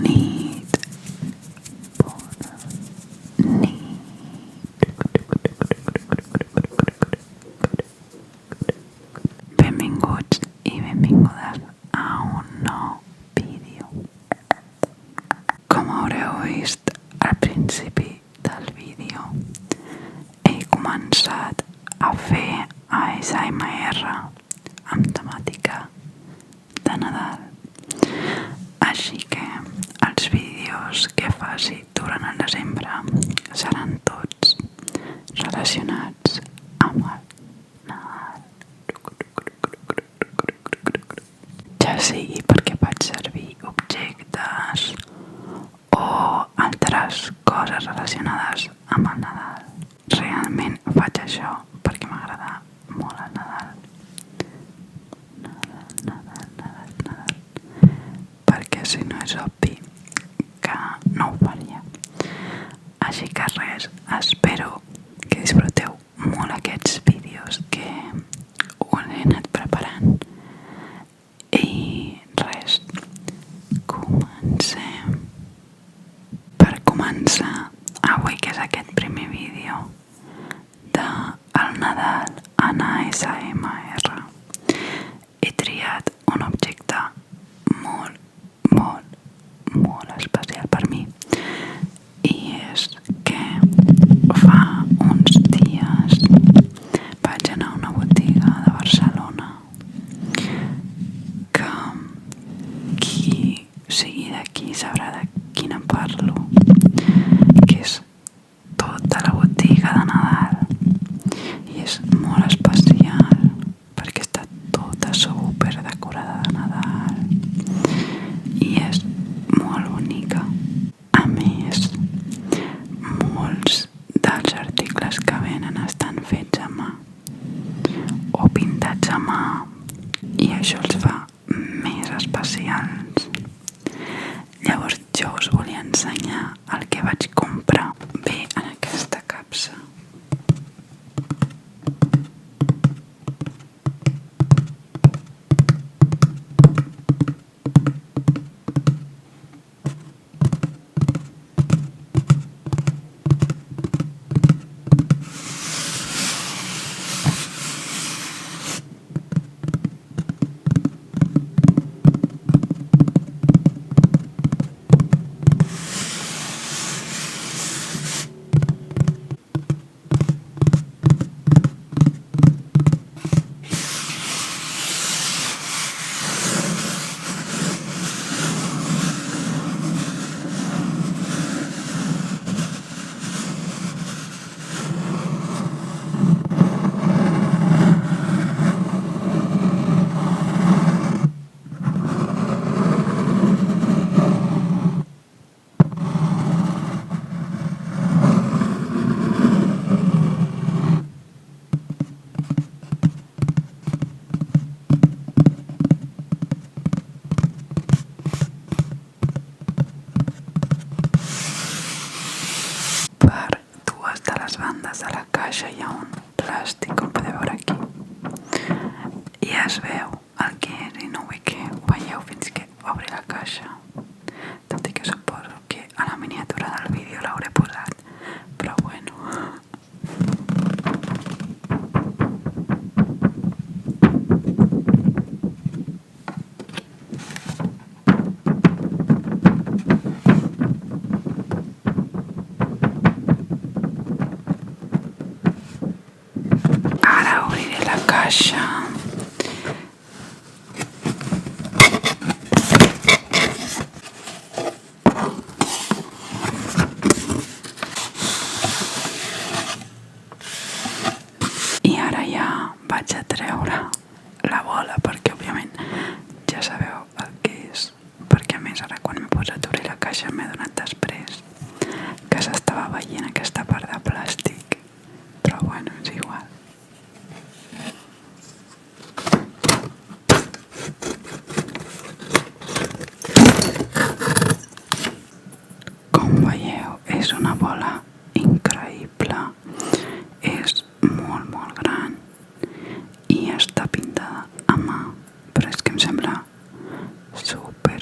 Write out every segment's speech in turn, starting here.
nit. Bona nit. Benvinguts i benvingudes a un nou vídeo. Com haureu vist al principi del vídeo, he començat a fer ASMR amb temàtica de Nadal. Així que els vídeos que faci durant el desembre seran tots relacionats amb el Nadal. Ja sigui perquè faig servir objectes o altres coses relacionades amb el Nadal. Realment faig això perquè m'agrada molt el Nadal. Nadal. Perquè si no és obvi que no ho faria. Així que res, espero que disfruteu molt aquests vídeos que us he anat preparant. I res, comencem. Per començar, avui que és aquest primer vídeo del Nadal en ASMR, he triat un objecte molt especial per mi, i és que fa uns dies vaig anar a una botiga de Barcelona que qui sigui d'aquí sabrà de quina parlo, que és tota la botiga de Nadal, i és molt especial perquè està tota super decorada de Nadal i és molt bonica. A més, molts dels articles que venen estan fets a mà o pintats a mà, i això els fa més especials. Llavors jo us volia ensenyar el que vaig comprar. Ve en aquesta capsa. Per dues de les bandes de la caixa hi ha un plàstic, com podeu veure aquí, i es veu el que és, i no vull que ho veieu fins que obri la caixa, tot i que suposo que a la miniatura del vídeo l'hauré posat, però bueno. Ara obriré la caixa. I ara ja vaig a treure la bola, perquè òbviament ja sabeu el que és, perquè a més ara quan m'he posat a obrir la caixa m'he donat després que s'estava veient aquesta part de plàstic, però bueno, és igual. Com veieu, és una bola increïble, és molt gran i està pintada a mà, però és que em sembla super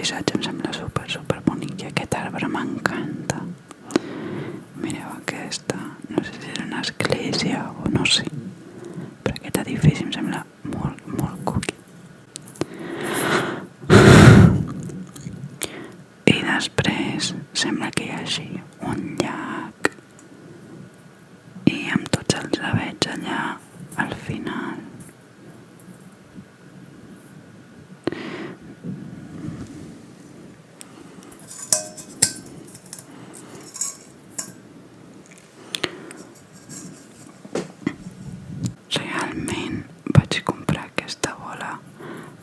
paisatge em sembla super bonic i aquest arbre m'encanta. Mireu aquesta, no sé si és una església o no sé, però aquest edifici em sembla molt cuqui. I després sembla que hi hagi un llac i amb tots els avets allà al final. Realment vaig comprar aquesta bola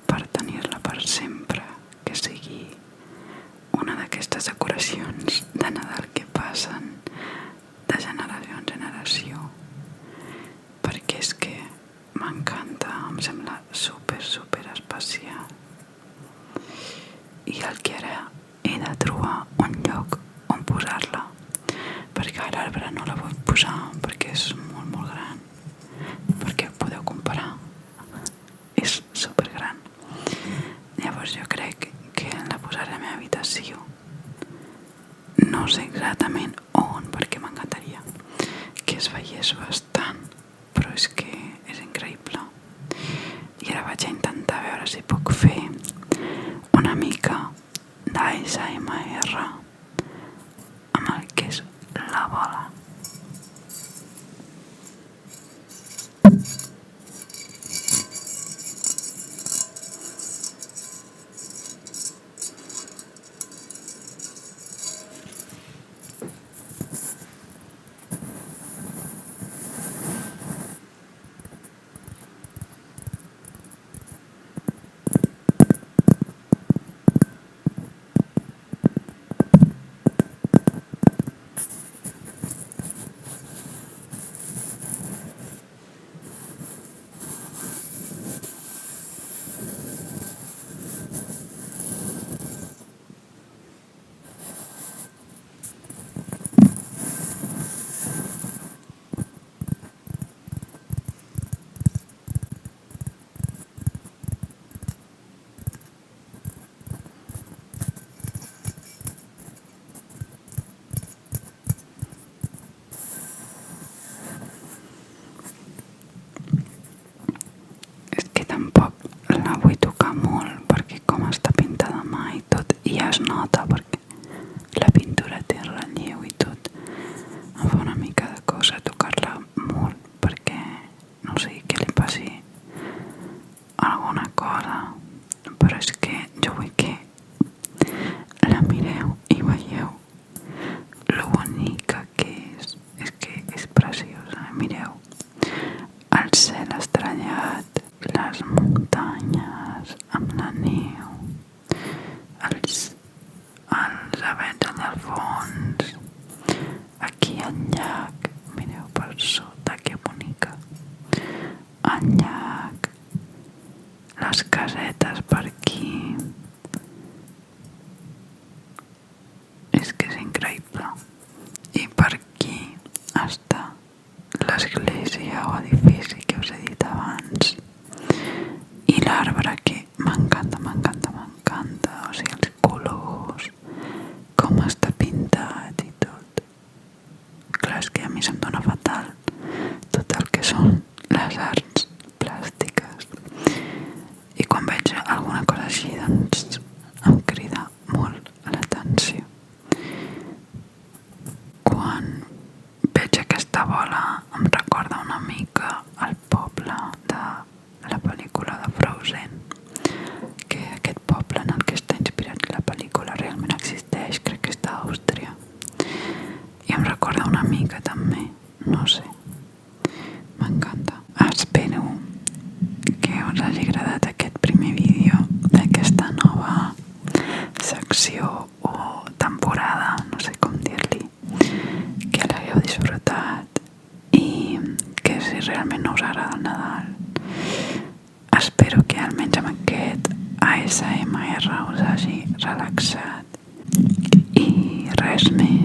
per tenir-la per sempre, que sigui una d'aquestes decoracions de Nadal que passen de generació en generació, perquè és que m'encanta, em sembla super especial. I el que ara he de trobar un lloc on posar-la, perquè a l'arbre no la vull posar perquè és molt gran, perquè ho podeu comparar, és super gran. Llavors jo crec que la posaré a la meva habitació, no sé exactament on, perquè m'encantaria que es veiés bastant, però és que és increïble. I ara vaig a intentar veure si puc fer una mica d'ASMR amb el que és la bola. Tampoc la vull tocar molt perquè com està pintada mà i tot, i ja es nota perquè la pintura té relleu i tot, em fa una mica de cosa tocar-la molt perquè no sé què li passi alguna cosa, però és que jo vull que la mireu i veieu lo bonica que és preciosa. Mireu el cel estrellat, les muntanyes amb la neu, els avets allà al fons, aquí el llac, mireu per sota que bonica, el llac, les casetes per aquí, és que és increïble. I per aquí està l'església o edifici que us he dit abans, i l'arbre que m'encanta, o sigui els colors, com està pintat i tot. Clar, és que a mi se'm dona fatal tot el que són les arts plàstiques, i quan veig alguna cosa així doncs em crida molt l'atenció. Quan veig aquesta bola em recorda una mica el poble de la pel·lícula de Frozen, que aquest poble en el que està inspirat la pel·lícula realment existeix, crec que és d'Àustria, i em recorda una mica també, no sé, m'encanta. Espero que us hagi agradat aquest primer vídeo d'aquesta nova secció o temporada, no sé com dir-li, que l'hagueu disfrutat i que si realment no us agrada el Nadal, espero que almenys amb aquest ASMR us hagi relaxat. I res més.